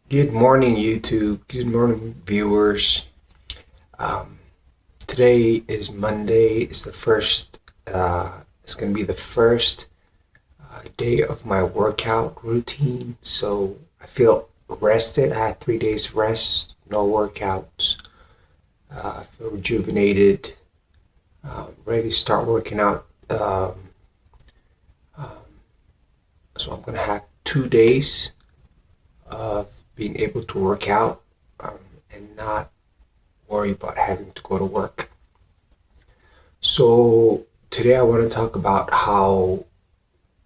Good morning, YouTube. Good morning, viewers. Um, Today is Monday. It's the first. It's gonna be the first day of my workout routine. So I feel rested. I had 3 days rest, no workouts. I feel rejuvenated, ready to start working out. So I'm gonna have 2 days of being able to work out and not worry about having to go to work. So, today I want to talk about how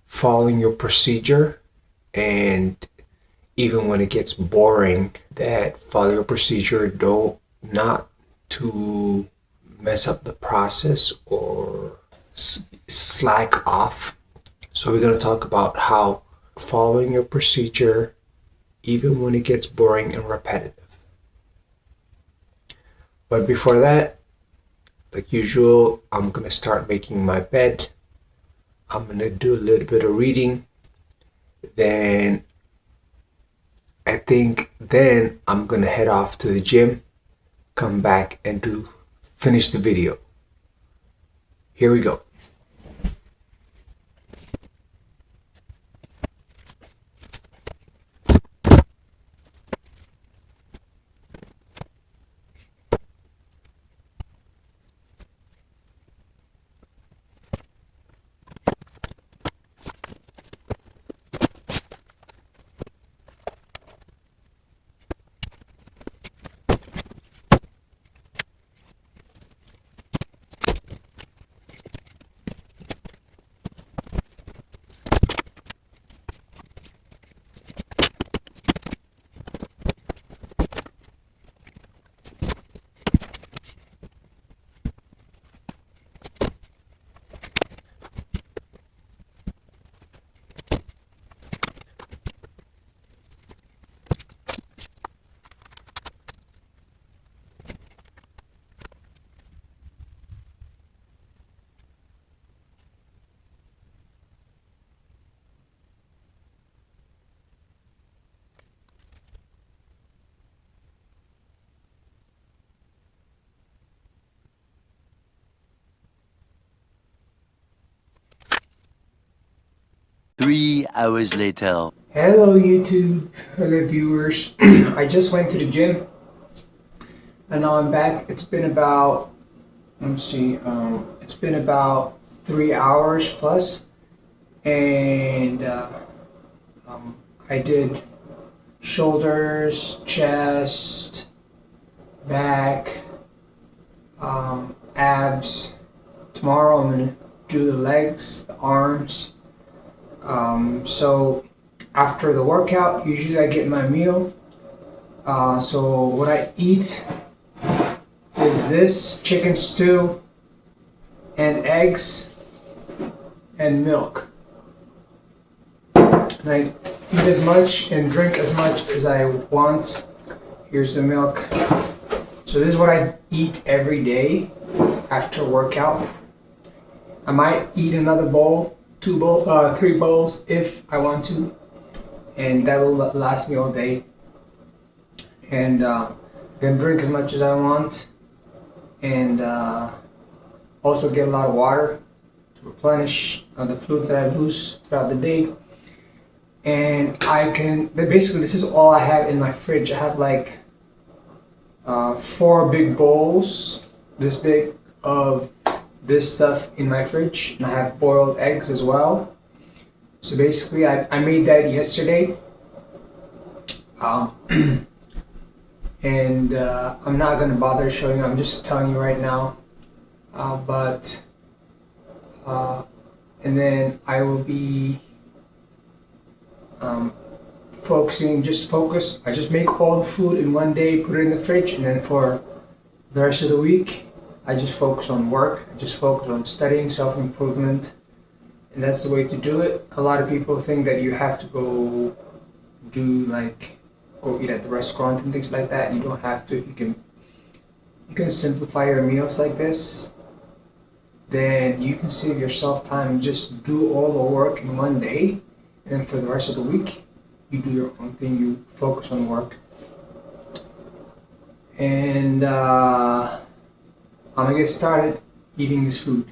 following your procedure and even when it gets boring, that follow your procedure, don't not to mess up the process or slack off. So, we're going to talk about how following your procedure, even when it gets boring and repetitive. But before that, like usual, I'm gonna start making my bed. I'm gonna do a little bit of reading. Then then I'm gonna head off to the gym, come back and do finish the video. Here we go. Three hours later. Hello YouTube, hello viewers. I just went to the gym and now I'm back. It's been about it's been about 3 hours plus, and I did shoulders, chest, back, abs. Tomorrow I'm gonna do the legs, the arms. So after the workout, usually I get my meal. So what I eat is this chicken stew and eggs and milk. And I eat as much and drink as much as I want. Here's the milk. So this is what I eat every day after workout. I might eat another bowl, three bowls if I want to, and that will last me all day. And I can drink as much as I want, and also get a lot of water to replenish the fluids that I lose throughout the day. And basically this is all I have in my fridge. I have like 4 big bowls, this big, of this stuff in my fridge, and I have boiled eggs as well. So basically I made that yesterday, and I'm not gonna bother showing you, I'm just telling you right now. But and then I will be I just make all the food in one day, put it in the fridge, and then for the rest of the week I just focus on work. I just focus on studying, self-improvement, and that's the way to do it. A lot of people think that you have to go eat at the restaurant and things like that. You don't have to. If you can simplify your meals like this, then you can save yourself time and just do all the work in one day, and then for the rest of the week you do your own thing, you focus on work. And I'm gonna get started eating this food.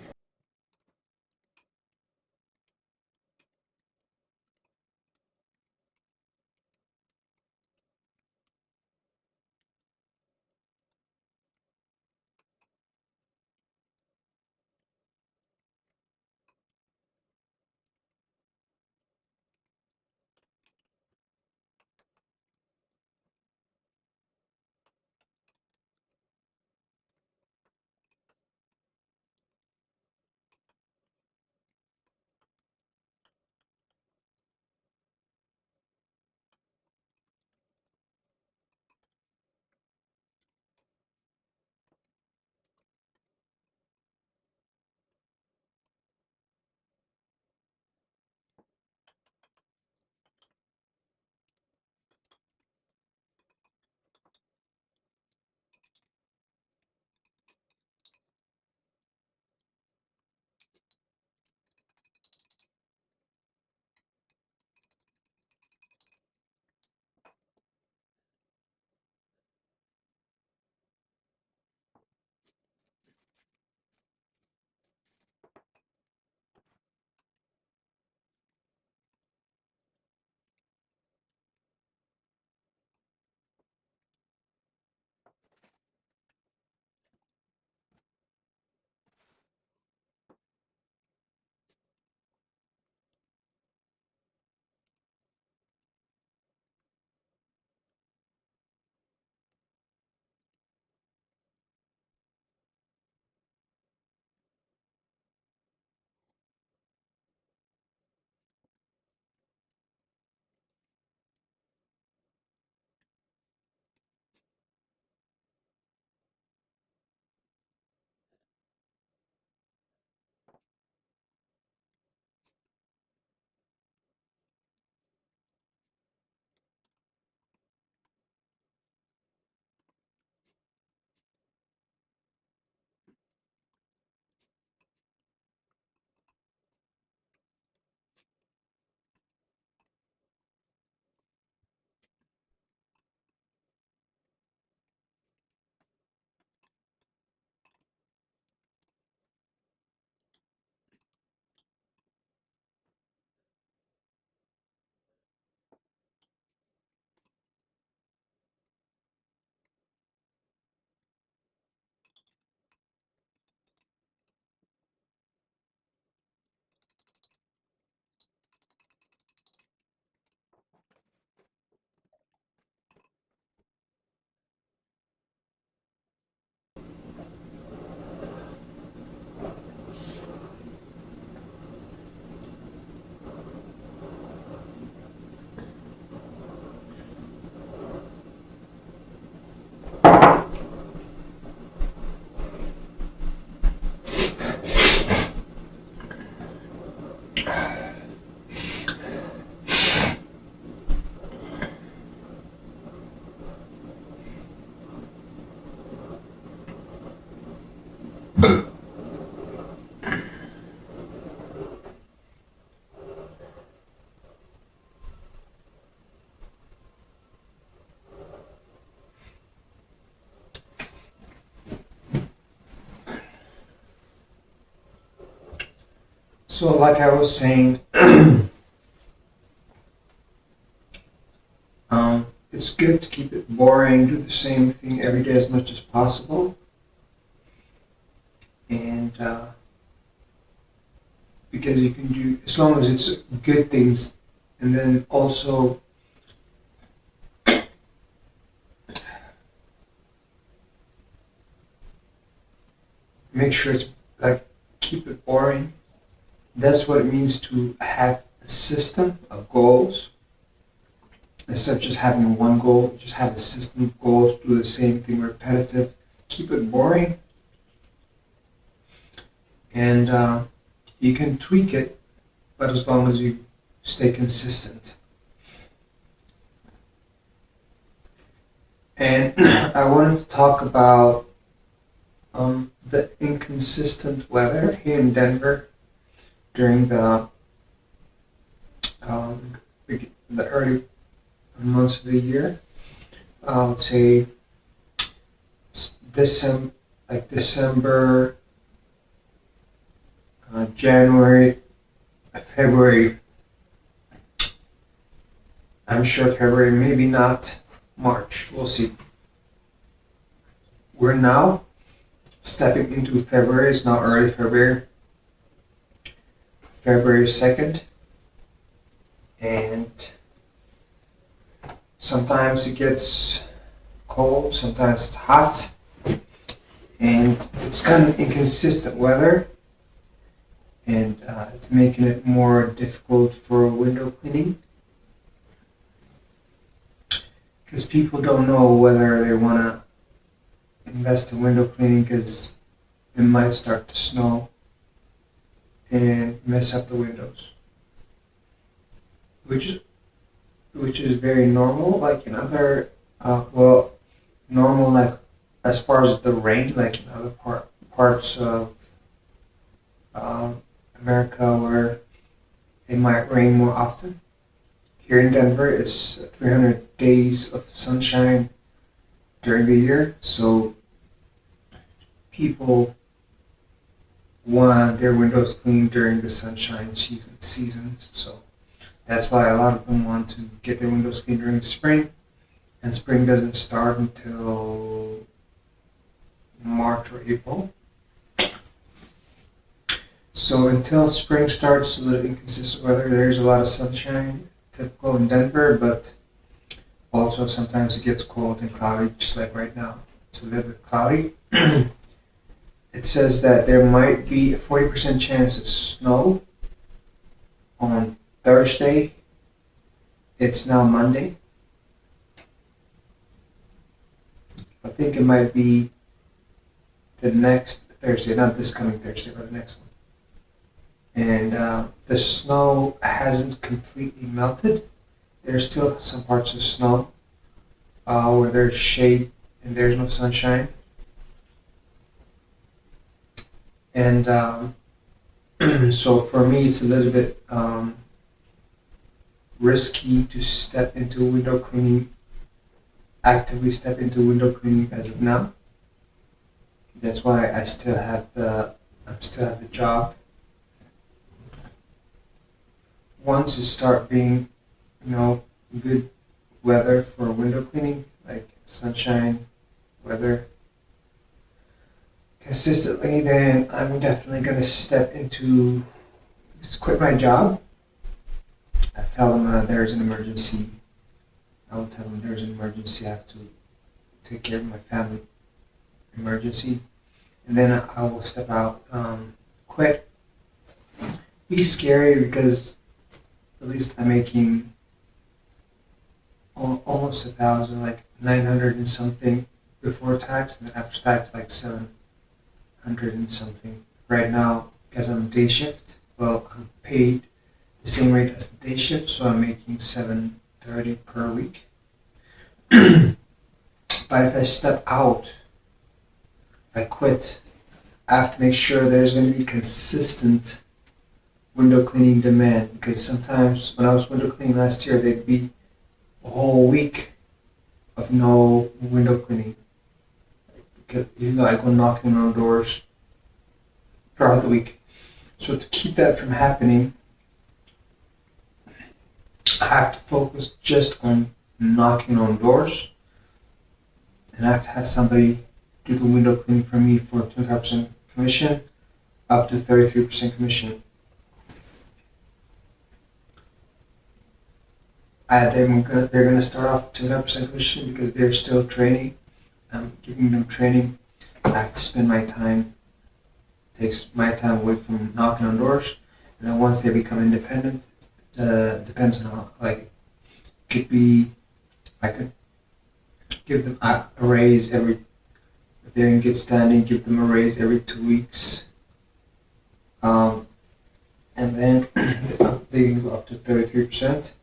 So, like I was saying, it's good to keep it boring, do the same thing every day as much as possible, and because you can do as long as it's good things, and then also make sure it's like keep it boring. That's what it means to have a system of goals. Instead of just having one goal, just have a system of goals, do the same thing repetitive, keep it boring, and you can tweak it, but as long as you stay consistent. And I wanted to talk about the inconsistent weather here in Denver during um, the early months of the year. I would say December, January, February. I'm sure February, maybe not March. We'll see. We're now stepping into February. It's now early February. February 2nd. And sometimes it gets cold, sometimes it's hot. And it's kind of inconsistent weather. And it's making it more difficult for window cleaning. Because people don't know whether they want to invest in window cleaning because it might start to snow and mess up the windows, which is very normal. Like in other, normal like as far as the rain, like in other parts of America where it might rain more often. Here in Denver, it's 300 days of sunshine during the year, so people want their windows cleaned during the sunshine seasons. So that's why a lot of them want to get their windows cleaned during the spring, and spring doesn't start until March or April. So until spring starts with the inconsistent weather, there's a lot of sunshine, typical in Denver, but also sometimes it gets cold and cloudy, just like right now. It's a little bit cloudy. It says that there might be a 40% chance of snow on Thursday. It's now Monday. I think it might be the next Thursday, not this coming Thursday, but the next one. And the snow hasn't completely melted. There's still some parts of snow where there's shade and there's no sunshine. And so for me, it's a little bit risky to step into window cleaning, actively step into window cleaning as of now. That's why I still have the job. Once it start being, good weather for window cleaning, like sunshine weather consistently, then I'm definitely gonna quit my job. I tell them there's an emergency. I will tell them there's an emergency. I have to take care of my family emergency, and then I will step out, quit. Be scary because at least I'm making almost 1,000, like 900 and something before tax, and then after tax like 700 and something. Right now, because I'm day shift, I'm paid the same rate as the day shift, so I'm making $730 per week. But if I step out, if I quit, I have to make sure there's going to be consistent window cleaning demand, because sometimes when I was window cleaning last year, there'd be a whole week of no window cleaning. Because, I go knocking on doors throughout the week. So to keep that from happening, I have to focus just on knocking on doors, and I have to have somebody do the window cleaning for me for 25% commission, up to 33% commission. They're going to start off 25% commission because they're still training. I'm giving them training. I have to spend my time, takes my time away from knocking on doors. And then once they become independent, depends on how, could be, I could give them a raise if they're in good standing, give them a raise every 2 weeks. And then they can go up to 33%.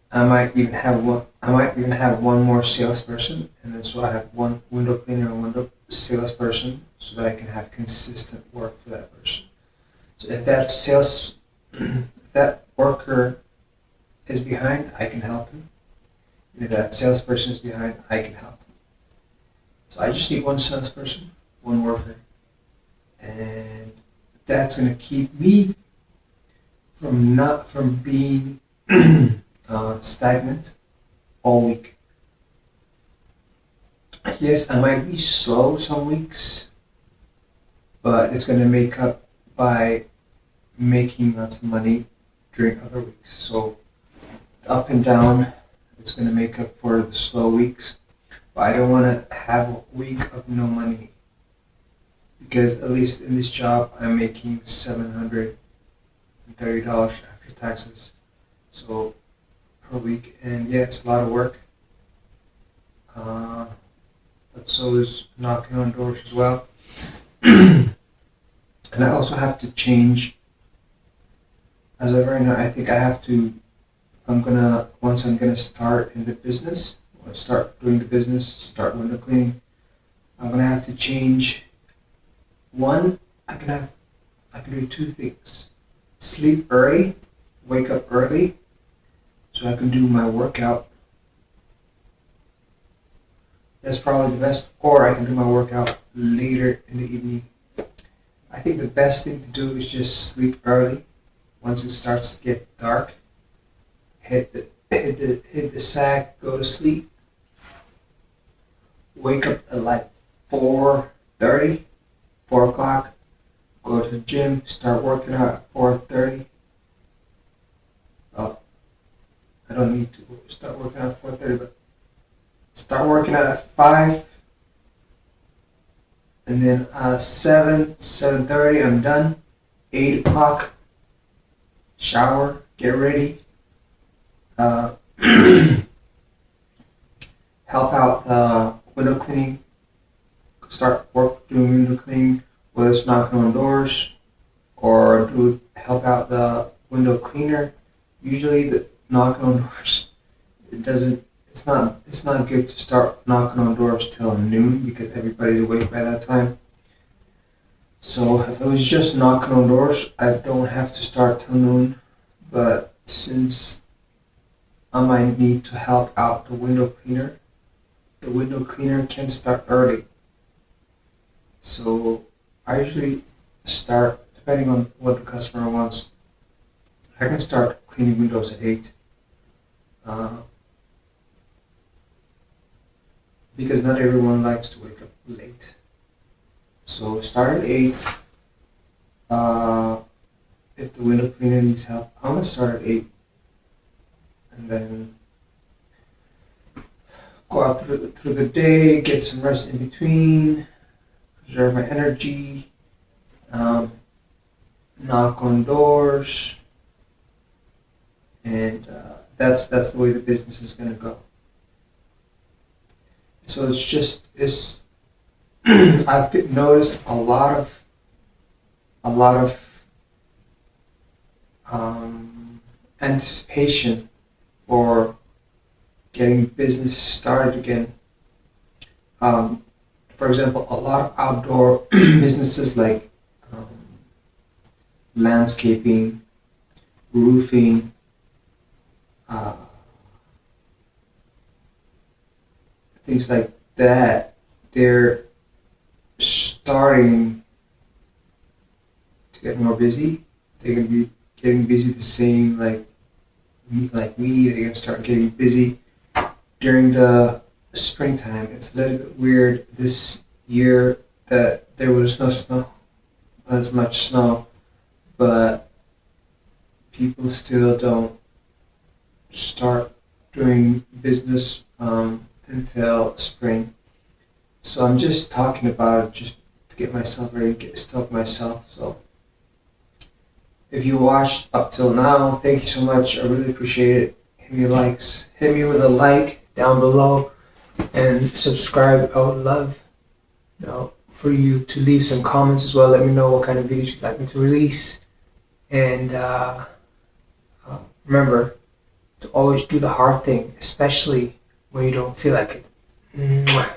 I might even have one more salesperson, and then so I have one window cleaner and one salesperson, so that I can have consistent work for that person. So if that worker is behind, I can help him. And if that salesperson is behind, I can help them. So I just need one salesperson, one worker, and that's gonna keep me from being stagnant all week. Yes, I might be slow some weeks, but it's gonna make up by making lots of money during other weeks. So up and down, it's gonna make up for the slow weeks. But I don't want to have a week of no money, because at least in this job I'm making $730 after taxes. So per week, and yeah, it's a lot of work. But so is knocking on doors as well. And I also have to change. As of right now, I think I have to. Once I'm gonna start in the business, or start doing the business, start window cleaning, I'm gonna have to change. One, I can do two things: sleep early, wake up early, so I can do my workout. That's probably the best. Or I can do my workout later in the evening. I think the best thing to do is just sleep early. Once it starts to get dark, hit the sack, go to sleep. Wake up at like 4:30, 4 o'clock. Go to the gym, start working out at 4:30. Oh, I don't need to start working out at 4:30, but start working out at 5. And then 7:30, I'm done. 8 o'clock, shower, get ready. Help out window cleaning. Start doing window cleaning, whether it's knocking on doors or help out the window cleaner. Usually the knocking on doors, it's not good to start knocking on doors till noon, because everybody's awake by that time. So if it was just knocking on doors, I don't have to start till noon. But since I might need to help out the window cleaner can start early. So I usually start, depending on what the customer wants, I can start cleaning windows at 8. Because not everyone likes to wake up late. So start at 8. If the window cleaner needs help, I'm gonna start at 8. And then go out through the day, get some rest in between, preserve my energy, knock on doors, and that's the way the business is gonna go. So it's I've noticed a lot of anticipation for getting business started again. For example, a lot of outdoor businesses like landscaping, roofing, things like that, they're starting to get more busy. They're going to be getting busy the same like me. They're going to start getting busy during the springtime. It's a little bit weird this year that there was no snow, not as much snow, but people still don't start doing business until spring. So I'm just talking about it just to get myself ready, get stoked myself. So if you watched up till now, thank you so much. I really appreciate it. Hit me with a like down below, and subscribe. I would love for you to leave some comments as well. Let me know what kind of videos you'd like me to release. And remember to always do the hard thing, especially when you don't feel like it. Mwah.